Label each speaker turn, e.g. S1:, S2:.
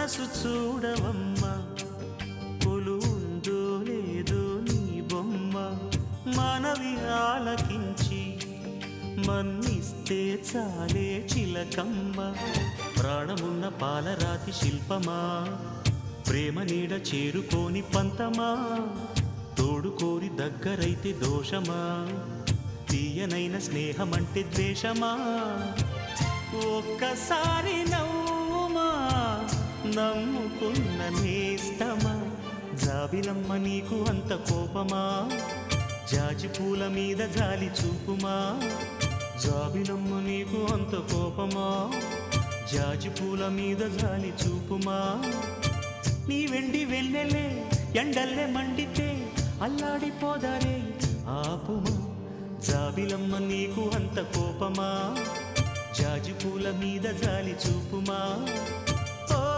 S1: మనసు చూడవమ్మా కొలువుందో లేదో నీ బొమ్మ మనవి ఆలకించి మన్నిస్తే చాలే చిలకమ్మ ప్రాణమున్న పాలరాతి శిల్పమా ప్రేమ నీడ చేరుకోని పంతమా తోడు కోరి దగ్గరైతే దోషమా తీయనైన స్నేహమంటే ద్వేషమా ఒక్కసారి నవ్వుమా నమ్ముకున్న నేస్తమా జాబిలమ్మ నీకు అంత కోపమా జాజి పూల మీద జాలి చూపుమా జాబిలమ్మ నీకు అంత కోపమా జాజి పూల మీద జాలి చూపుమా నీ వెండి వెన్నెలే ఎండల్లే మండితే అల్లాడిపోదారే ఆపుమా జాబిలమ్మ నీకు అంత కోపమా జాజి పూల మీద జాలి చూపుమా